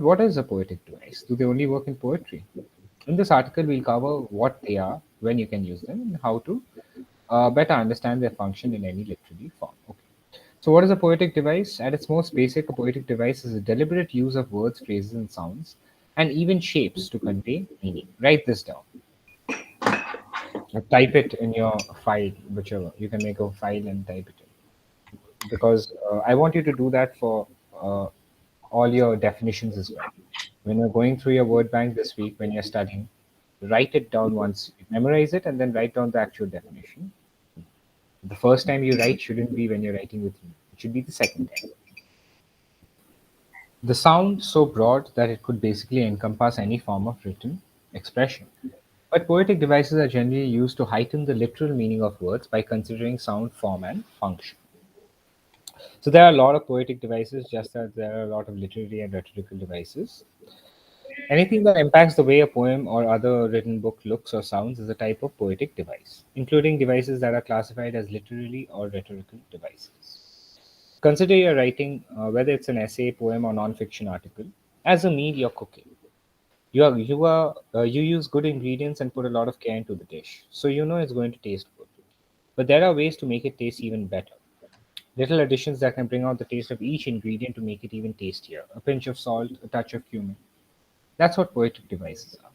But what is a poetic device? Do they only work in poetry? In this article, we'll cover what they are, when you can use them, and how to better understand their function in any literary form. Okay. So, what is a poetic device? At its most basic, a poetic device is a deliberate use of words, phrases, and sounds, and even shapes to convey meaning. Write this down. Or type it in your file, whichever. You can make a file and type it in. Because I want you to do that for uh, all your definitions as well. When you're going through your word bank this week, when you're studying, write it down once, memorize it, and then write down the actual definition. The first time you write shouldn't be when you're writing with me. It should be the second time. The sound so broad that it could basically encompass any form of written expression. But poetic devices are generally used to heighten the literal meaning of words by considering sound, form, and function. So there are a lot of poetic devices, just as there are a lot of literary and rhetorical devices. Anything that impacts the way a poem or other written book looks or sounds is a type of poetic device, including devices that are classified as literary or rhetorical devices. Consider your writing, whether it's an essay, poem, or non-fiction article, as a meal you're cooking. You use good ingredients and put a lot of care into the dish, so you know it's going to taste good. But there are ways to make it taste even better. Little additions that can bring out the taste of each ingredient to make it even tastier. A pinch of salt, a touch of cumin. That's what poetic devices are.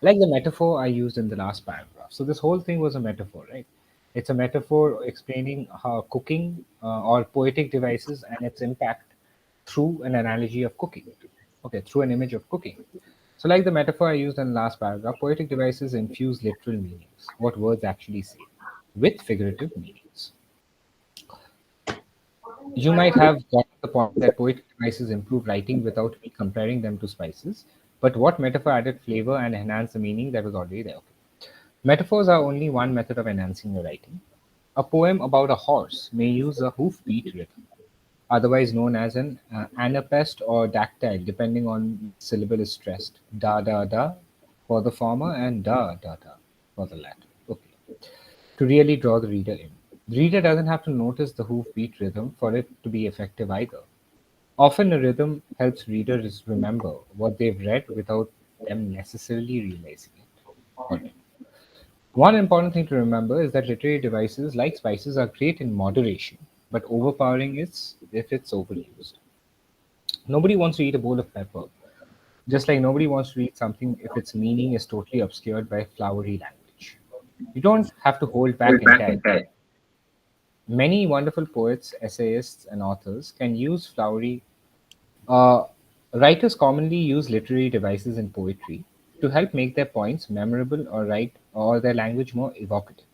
Like the metaphor I used in the last paragraph. So this whole thing was a metaphor, right? It's a metaphor explaining how cooking or poetic devices and its impact through an analogy of cooking. Okay, through an image of cooking. So, like the metaphor I used in the last paragraph, poetic devices infuse literal meanings, what words actually say, with figurative meanings. You might have got the point that poetic devices improve writing without me comparing them to spices, but what metaphor added flavor and enhanced the meaning that was already there? Okay. Metaphors are only one method of enhancing your writing. A poem about a horse may use a hoofbeat rhythm, otherwise known as an anapest or dactyl, depending on syllable is stressed. Da da da for the former and da da da for the latter. Okay. To really draw the reader in. The reader doesn't have to notice the hoofbeat rhythm for it to be effective either. Often a rhythm helps readers remember what they've read without them necessarily realizing it. Alright. One important thing to remember is that literary devices like spices are great in moderation, but overpowering is if it's overused. Nobody wants to eat a bowl of pepper, just like nobody wants to read something if its meaning is totally obscured by flowery language. You don't have to hold back entirely. Many wonderful poets, essayists, and authors can use flowery. Uh, Writers commonly use literary devices in poetry to help make their points memorable or their language more evocative.